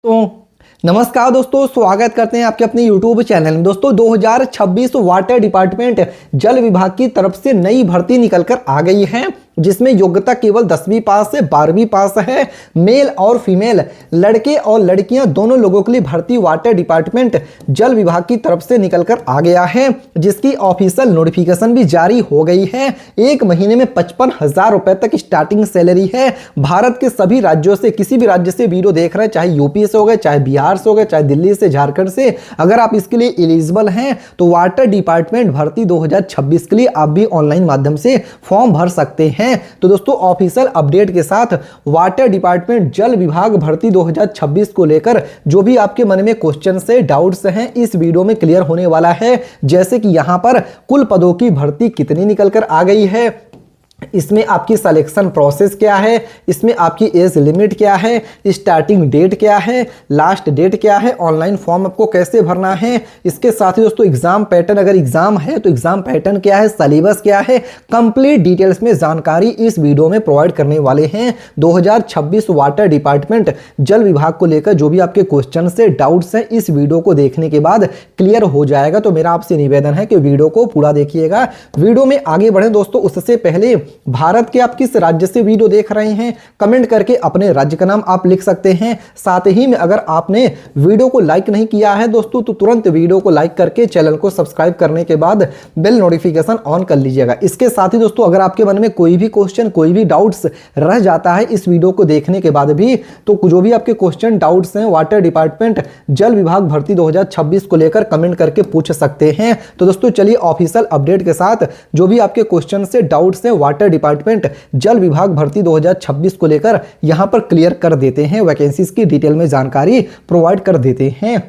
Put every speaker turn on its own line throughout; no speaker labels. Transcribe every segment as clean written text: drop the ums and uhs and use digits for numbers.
तो नमस्कार दोस्तों, स्वागत करते हैं आपके अपने YouTube चैनल में। दोस्तों 2026 वाटर डिपार्टमेंट जल विभाग की तरफ से नई भर्ती निकलकर आ गई है, जिसमें योग्यता केवल 10वीं पास से 12वीं पास है। मेल और फीमेल, लड़के और लड़कियां दोनों लोगों के लिए भर्ती वाटर डिपार्टमेंट जल विभाग की तरफ से निकलकर आ गया है, जिसकी ऑफिशियल नोटिफिकेशन भी जारी हो गई है। एक महीने में 55,000 रुपए तक स्टार्टिंग सैलरी है। भारत के सभी राज्यों से, किसी भी राज्य से वीडियो देख रहे हैं, चाहे यूपी से हो गए, चाहे बिहार से हो गए, चाहे दिल्ली से, झारखंड से, अगर आप इसके लिए एलिजिबल हैं तो वाटर डिपार्टमेंट भर्ती 2026 के लिए आप भी ऑनलाइन माध्यम से फॉर्म भर सकते हैं। तो दोस्तों ऑफिशियल अपडेट के साथ वाटर डिपार्टमेंट जल विभाग भर्ती 2026 को लेकर जो भी आपके मन में क्वेश्चन से डाउट्स हैं, इस वीडियो में क्लियर होने वाला है। जैसे कि यहां पर कुल पदों की भर्ती कितनी निकलकर आ गई है, इसमें आपकी सिलेक्शन प्रोसेस क्या है, इसमें आपकी एज लिमिट क्या है, स्टार्टिंग डेट क्या है, लास्ट डेट क्या है, ऑनलाइन फॉर्म आपको कैसे भरना है, इसके साथ ही दोस्तों एग्जाम पैटर्न, अगर एग्जाम है तो एग्जाम पैटर्न क्या है, सिलेबस क्या है, कंप्लीट डिटेल्स में जानकारी इस वीडियो में प्रोवाइड करने वाले हैं। 2026 वाटर डिपार्टमेंट जल विभाग को लेकर जो भी आपके क्वेश्चन से डाउट्स हैं, इस वीडियो को देखने के बाद क्लियर हो जाएगा। तो मेरा आपसे निवेदन है कि वीडियो को पूरा देखिएगा। वीडियो में आगे बढ़े दोस्तों, उससे पहले भारत के आप किस राज्य से वीडियो देख रहे हैं, कमेंट करके अपने राज्य का नाम आप लिख सकते हैं। साथ ही में अगर आपने वीडियो को लाइक नहीं किया है दोस्तों, तो तुरंत वीडियो को लाइक करके चैनल को सब्सक्राइब करने के बाद बेल नोटिफिकेशन ऑन कर लीजिएगा। इसके साथ ही दोस्तों अगर आपके मन में कोई भी क्वेश्चन, कोई भी डाउट्स रह जाता है इस वीडियो को देखने के बाद भी, तो जो भी आपके क्वेश्चन डाउट्स हैं वाटर डिपार्टमेंट जल विभाग भर्ती 2026 को लेकर कमेंट करके पूछ सकते हैं। तो दोस्तों चलिए ऑफिशियल अपडेट के साथ जो भी आपके क्वेश्चन से डाउट्स हैं वाटर डिपार्टमेंट जल विभाग भर्ती 2026 को लेकर यहां पर क्लियर कर देते हैं, वैकेंसीज की डिटेल में जानकारी प्रोवाइड कर देते हैं।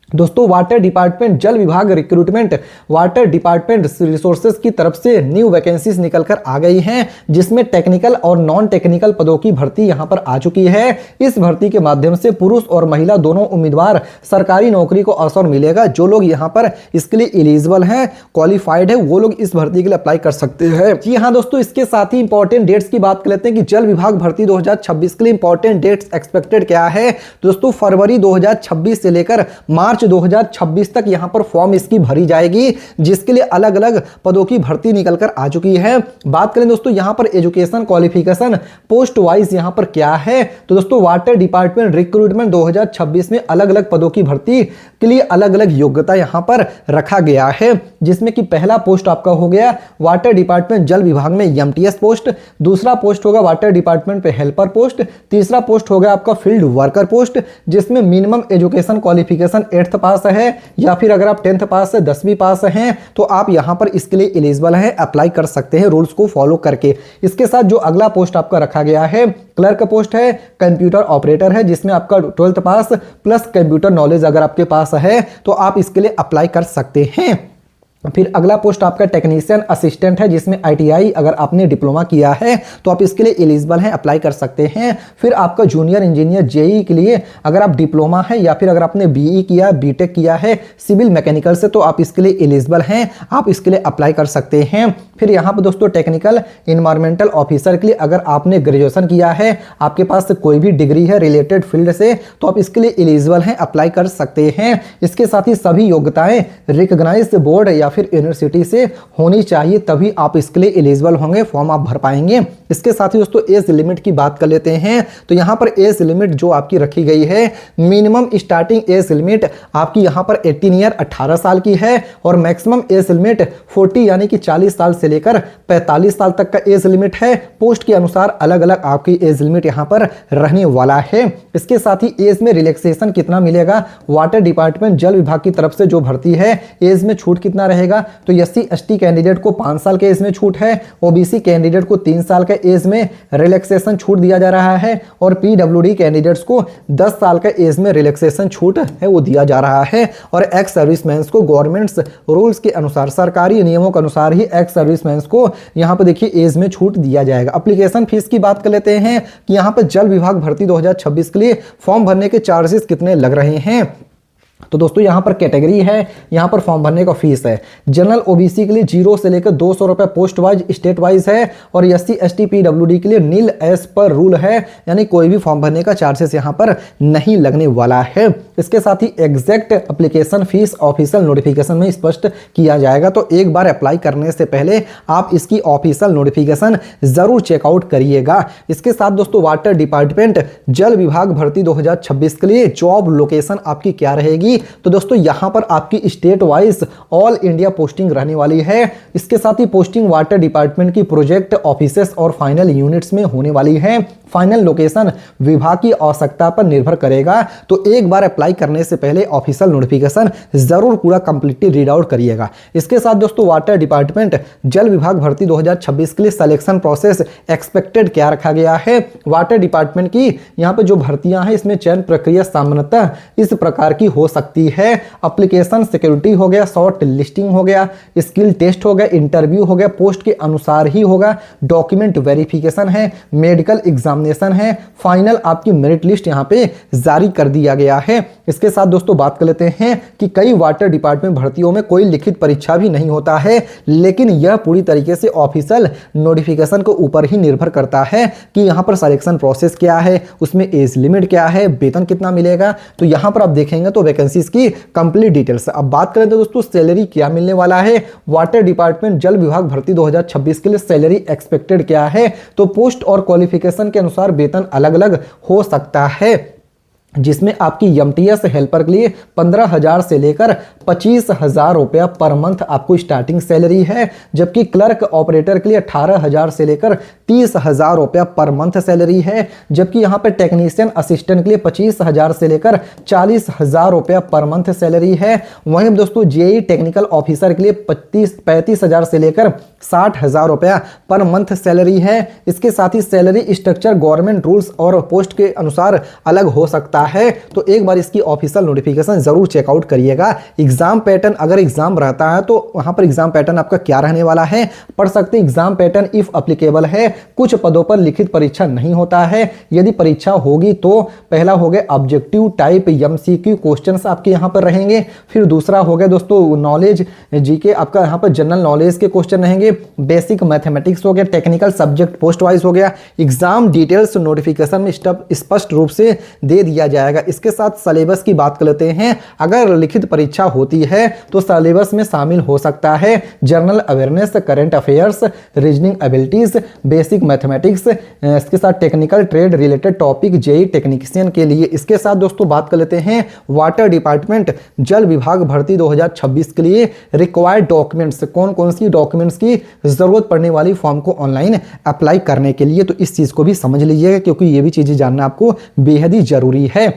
दोस्तों वाटर डिपार्टमेंट जल विभाग रिक्रूटमेंट वाटर डिपार्टमेंट रिसोर्सेज की तरफ से न्यू वैकेंसीज निकलकर आ गई हैं, जिसमें टेक्निकल और नॉन टेक्निकल पदों की भर्ती यहां पर आ चुकी है। इस भर्ती के माध्यम से पुरुष और महिला दोनों उम्मीदवार सरकारी नौकरी को अवसर मिलेगा। जो लोग यहां पर इसके लिए एलिजिबल हैं, क्वालिफाइड है, वो लोग इस भर्ती के लिए अप्लाई कर सकते हैं। जी हाँ दोस्तों, इसके साथ ही इंपॉर्टेंट डेट्स की बात कर लेते हैं कि जल विभाग भर्ती 2026 के लिए इंपॉर्टेंट डेट्स एक्सपेक्टेड क्या है। दोस्तों फरवरी 2026 से लेकर मार्च 2026 तक यहां पर फॉर्म इसकी भरी जाएगी, जिसके लिए अलग अलग पदों की भर्ती निकलकर आ चुकी है। बात करें दोस्तों यहां पर एजुकेशन क्वालिफिकेशन पोस्ट वाइज यहां पर क्या है, तो दोस्तों वाटर डिपार्टमेंट रिक्रूटमेंट 2026 में अलग अलग पदों की भर्ती के लिए अलग अलग योग्यता यहां पर रखा गया है, जिसमें कि पहला पोस्ट आपका हो गया वाटर डिपार्टमेंट जल विभाग में एमटीएस पोस्ट, दूसरा पोस्ट होगा वाटर डिपार्टमेंट पे हेल्पर पोस्ट, तीसरा पोस्ट होगा आपका फील्ड वर्कर पोस्ट, जिसमें मिनिमम एजुकेशन क्वालिफिकेशन 8th पास है, या फिर अगर आप 10th पास है, 10वीं पास हैं, तो आप यहां पर इसके लिए एलिजिबल हैं, अप्लाई कर सकते हैं रूल्स को फॉलो करके। इसके साथ जो अगला पोस्ट आपका रखा गया है क्लर्क पोस्ट है, कंप्यूटर ऑपरेटर है, जिसमें आपका 12th पास प्लस कंप्यूटर नॉलेज अगर आपके पास है तो आप इसके लिए अप्लाई कर सकते हैं। फिर अगला पोस्ट आपका टेक्नीशियन असिस्टेंट है, जिसमें आईटीआई अगर आपने डिप्लोमा किया है तो आप इसके लिए एलिजिबल हैं, अप्लाई कर सकते हैं। फिर आपका जूनियर इंजीनियर जेई के लिए अगर आप डिप्लोमा है, या फिर अगर आपने बीई किया, बीटेक किया है सिविल मैकेनिकल से, तो आप इसके लिए एलिजिबल हैं, आप इसके लिए अप्लाई कर सकते हैं। फिर यहाँ पर दोस्तों टेक्निकल इन्वायरमेंटल ऑफिसर के लिए अगर आपने ग्रेजुएशन किया है, आपके पास कोई भी डिग्री है रिलेटेड फील्ड से, तो आप इसके लिए एलिजिबल हैं, अप्लाई कर सकते हैं। इसके साथ ही सभी योग्यताएं रिकॉग्नाइज्ड बोर्ड या फिर यूनिवर्सिटी से होनी चाहिए, तभी आप इसके लिए एलिजिबल होंगे, फॉर्म आप भर पाएंगे। इसके साथ ही दोस्तों एज लिमिट की बात कर लेते हैं, तो यहां पर एज लिमिट जो आपकी रखी गई है, मिनिमम स्टार्टिंग एज लिमिट आपकी यहां पर 18 ईयर 18 साल की है, और मैक्सिमम एज लिमिट 40 यानी कि 40 साल से लेकर 45 साल तक का एज लिमिट है। पोस्ट के अनुसार अलग अलग आपकी एज लिमिट यहां पर रहने वाला है। इसके साथ ही एज में रिलैक्सेशन कितना मिलेगा, वाटर डिपार्टमेंट जल विभाग की तरफ से जो भर्ती है एज में छूट कितना रहेगा, तो एससी एसटी कैंडिडेट को 5 साल के एज में छूट है, ओबीसी कैंडिडेट को 3 साल के एज में रिलैक्सेशन छूट दिया जा रहा है, और पीडब्ल्यूडी कैंडिडेट्स को 10 साल के एज में रिलैक्सेशन छूट है वो दिया जा रहा है। और एक्स सर्विसमैन को गवर्नमेंट्स रूल्स के अनुसार, सरकारी नियमों के अनुसार ही एक्स सर्विसमैन को यहां पर देखिए एज में छूट दिया जाएगा। एप्लीकेशन फीस की बात कर लेते हैं कि यहां पर जल विभाग भर्ती 2026 के लिए फॉर्म भरने के चार्जेस कितने लग रहे हैं। तो दोस्तों यहाँ पर कैटेगरी है, यहाँ पर फॉर्म भरने का फीस है। जनरल ओबीसी के लिए 0 से लेकर 200 रुपए पोस्ट वाइज स्टेट वाइज है, और एससी एसटी पीडब्ल्यूडी के लिए नील एज पर रूल है, यानी कोई भी फॉर्म भरने का चार्जेस यहाँ पर नहीं लगने वाला है। इसके साथ ही exact application fee official notification में स्पष्ट किया जाएगा, तो एक बार अप्लाई करने से पहले आप इसकी ऑफिशियल नोटिफिकेशन जरूर चेकआउट करिएगा। इसके साथ दोस्तों वाटर डिपार्टमेंट जल विभाग भर्ती 2026 के लिए जॉब लोकेशन आपकी क्या रहेगी, तो दोस्तों यहां पर आपकी state wise all India posting रहने वाली है। इसके साथ ही पोस्टिंग वाटर डिपार्टमेंट की प्रोजेक्ट ऑफिसेस और फाइनल यूनिट्स में होने वाली है। फाइनल लोकेशन विभाग की आवश्यकता पर निर्भर करेगा, तो एक बार अप्लाई करने से पहले ऑफिशियल नोटिफिकेशन जरूर पूरा कंप्लीटली रीड आउट करिएगा। इसके साथ दोस्तों वाटर डिपार्टमेंट जल विभाग भर्ती 2026 के लिए सिलेक्शन प्रोसेस एक्सपेक्टेड क्या रखा गया है। वाटर डिपार्टमेंट की यहाँ पे जो भर्तियां हैं इसमें चयन प्रक्रिया सामान्यतः इस प्रकार की हो सकती है। एप्लीकेशन सिक्योरिटी हो गया, शॉर्ट लिस्टिंग हो गया, स्किल टेस्ट हो गया, इंटरव्यू हो गया, पोस्ट के अनुसार ही होगा, डॉक्यूमेंट वेरिफिकेशन है, मेडिकल एग्जामिनेशन है, फाइनल आपकी मेरिट लिस्ट यहाँ पे जारी कर दिया गया है। इसके साथ दोस्तों बात कर लेते हैं कि कई वाटर डिपार्टमेंट भर्तियों में कोई लिखित परीक्षा भी नहीं होता है, लेकिन यह पूरी तरीके से ऑफिशियल नोटिफिकेशन के ऊपर ही निर्भर करता है कि यहाँ पर सिलेक्शन प्रोसेस क्या है, उसमें एज लिमिट क्या है, वेतन कितना मिलेगा। तो यहाँ पर आप देखेंगे तो वैकेंसीज की कंप्लीट डिटेल्स। अब बात करें तो दोस्तों सैलरी क्या मिलने वाला है। वाटर डिपार्टमेंट जल विभाग भर्ती 2026 के लिए सैलरी एक्सपेक्टेड क्या है, तो पोस्ट और क्वालिफिकेशन के अनुसार वेतन अलग अलग हो सकता है, जिसमें आपकी एमटीएस हेल्पर के लिए 15,000 से लेकर 25,000 रुपया पर मंथ आपको स्टार्टिंग सैलरी है, जबकि क्लर्क ऑपरेटर के लिए 18,000 से लेकर 30,000 रुपया पर मंथ सैलरी है, जबकि यहाँ पे टेक्नीशियन असिस्टेंट के लिए 25,000 से लेकर 40,000 रुपया पर मंथ सैलरी है। वहीं दोस्तों जेई टेक्निकल ऑफिसर के लिए 35,000 से लेकर 60,000 रुपया पर मंथ सैलरी है। इसके साथ ही सैलरी स्ट्रक्चर गवर्नमेंट रूल्स और पोस्ट के अनुसार अलग हो सकता है, तो एक बार इसकी ऑफिशियल नोटिफिकेशन जरूर चेकआउट करिएगा। एग्जाम पैटर्न, अगर एग्जाम रहता है तो वहां पर एग्जाम पैटर्न आपका क्या रहने वाला है, पढ़ सकते हैं। एग्जाम पैटर्न इफ एप्लीकेबल है, कुछ पदों पर लिखित परीक्षा नहीं होता है, यदि परीक्षा होगी तो पहला हो गया ऑब्जेक्टिव टाइप एमसीक्यू क्वेश्चंस आपके यहां पर रहेंगे। फिर दूसरा हो गया दोस्तों नॉलेज जीके, आपका यहां पर जनरल नॉलेज के क्वेश्चन रहेंगे। बेसिक मैथमेटिक्स हो गया, टेक्निकल सब्जेक्ट पोस्ट वाइज हो गया। एग्जाम डिटेल्स नोटिफिकेशन में स्पष्ट रूप से दे दिया जाएगा। इसके साथ सिलेबस की बात कर लेते हैं। अगर लिखित परीक्षा होती है तो सिलेबस में शामिल हो सकता है general awareness, current affairs, reasoning abilities, basic mathematics, इसके साथ technical trade related topic JE technician के लिए। इसके साथ दोस्तों बात कर लेते हैं वाटर डिपार्टमेंट जल विभाग भर्ती 2026 के लिए रिक्वायर्ड डॉक्यूमेंट्स, कौन कौन सी डॉक्यूमेंट्स की जरूरत पड़ने वाली फॉर्म को ऑनलाइन अप्लाई करने के लिए, तो इस चीज को भी समझ लीजिएगा क्योंकि ये भी चीजें जानना आपको बेहद ही जरूरी है।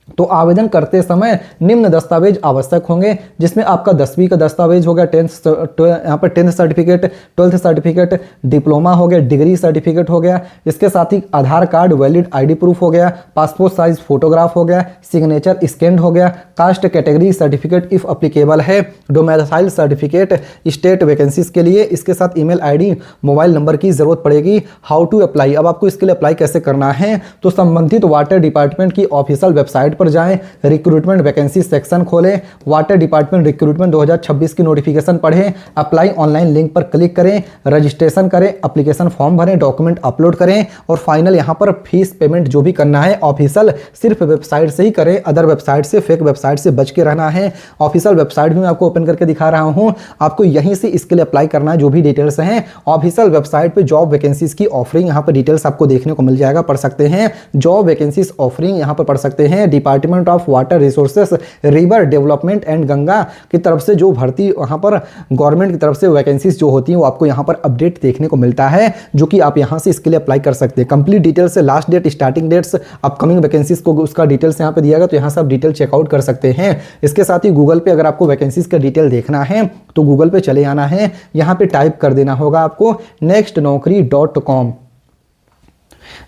तो आवेदन करते समय निम्न दस्तावेज आवश्यक होंगे, जिसमें आपका 10वीं का दस्तावेज हो गया, यहाँ पर 10th certificate, 12th certificate, diploma हो गया, डिग्री सर्टिफिकेट हो गया। इसके साथ ही आधार कार्ड, वैलिड आईडी प्रूफ हो गया, पासपोर्ट साइज फोटोग्राफ हो गया, सिग्नेचर स्कैन हो गया, caste category certificate if applicable है, डोमिसाइल सर्टिफिकेट स्टेट वैकेंसीज के लिए। इसके साथ ईमेल आईडी, मोबाइल नंबर की जरूरत पड़ेगी। हाउ टू अप्लाई, अब आपको इसके लिए अप्लाई कैसे करना है, तो संबंधित वाटर डिपार्टमेंट की ऑफिशियल वेबसाइट पर जाएं, रिक्रूटमेंट वैकेंसी सेक्शन खोलें, वाटर डिपार्टमेंट रिक्रूटमेंट 2026 की नोटिफिकेशन पढ़ें, अप्लाई ऑनलाइन लिंक पर क्लिक करें, रजिस्ट्रेशन करें, एप्लीकेशन फॉर्म भरें, डॉक्यूमेंट अपलोड करें और फाइनल यहां पर फीस पेमेंट जो भी करना है ऑफिशियल सिर्फ वेबसाइट से ही करें। अदर वेबसाइट से, फेक वेबसाइट से बच के रहना है। ऑफिशियल वेबसाइट भी मैं आपको ओपन करके दिखा रहा हूं, आपको यहीं से इसके लिए अप्लाई करना है। जो भी डिटेल्स हैं ऑफिशियल वेबसाइट पे जॉब वैकेंसीज की ऑफरिंग यहां पर डिटेल्स आपको देखने को मिल जाएगा, पढ़ सकते हैं। जॉब वैकेंसीज ऑफरिंग यहां पर पढ़ सकते हैं। Department of water resources, river development and Ganga की तरफ से जो भर्ती वहां पर गवर्नमेंट की तरफ से वैकेंसीज जो होती हैं वो आपको यहां पर अपडेट देखने को मिलता है, जो कि आप यहां से इसके लिए अप्लाई कर सकते हैं। कंप्लीट डिटेल्स से last date, starting dates, upcoming vacancies को उसका डिटेल्स यहां पे दिया गया, तो यहां से आप डिटेल चेकआउट कर सकते हैं। इसके साथ ही गूगल पे अगर आपको वैकेंसीज का डिटेल देखना है तो गूगल पे चले आना है, यहां पे टाइप कर देना होगा आपको nextnaukri.com।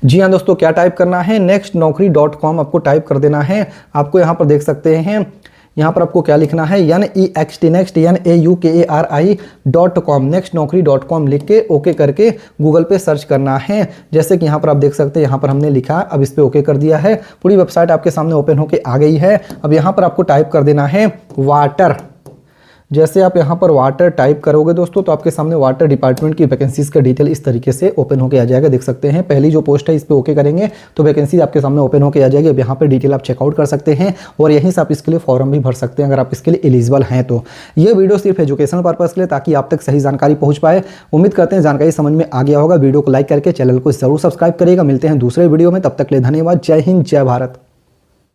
जी हाँ दोस्तों, क्या टाइप करना है, nextnaukri.com आपको टाइप कर देना है। आपको यहाँ पर देख सकते हैं यहाँ पर आपको क्या लिखना है, NEXT NEUKARI.com nextnaukri.com लिख के ओके करके गूगल पे सर्च करना है। जैसे कि यहाँ पर आप देख सकते हैं, यहाँ पर हमने लिखा, अब इस पे ओके कर दिया है। पूरी वेबसाइट आपके सामने ओपन होके आ गई है। अब यहाँ पर आपको टाइप कर देना है वाटर। जैसे आप यहाँ पर वाटर टाइप करोगे दोस्तों, तो आपके सामने वाटर डिपार्टमेंट की वैकेंसीज का डिटेल इस तरीके से ओपन होकर आ जाएगा। देख सकते हैं पहली जो पोस्ट है इस पे ओके करेंगे तो वैकेंसी आपके सामने ओपन होकर आ जाएगी। अब यहाँ पे डिटेल आप चेकआउट कर सकते हैं और यहीं से आप इसके लिए फॉर्म भी भर सकते हैं अगर आप इसके लिए एलिजिबल हैं तो। ये वीडियो सिर्फ एजुकेशनल पर्पज के लिए, ताकि आप तक सही जानकारी पहुँच पाए। उम्मीद करते हैं जानकारी समझ में आ गया होगा। वीडियो को लाइक करके चैनल को जरूर सब्सक्राइब करिएगा। मिलते हैं दूसरे वीडियो में, तब तक के लिए धन्यवाद। जय हिंद, जय भारत।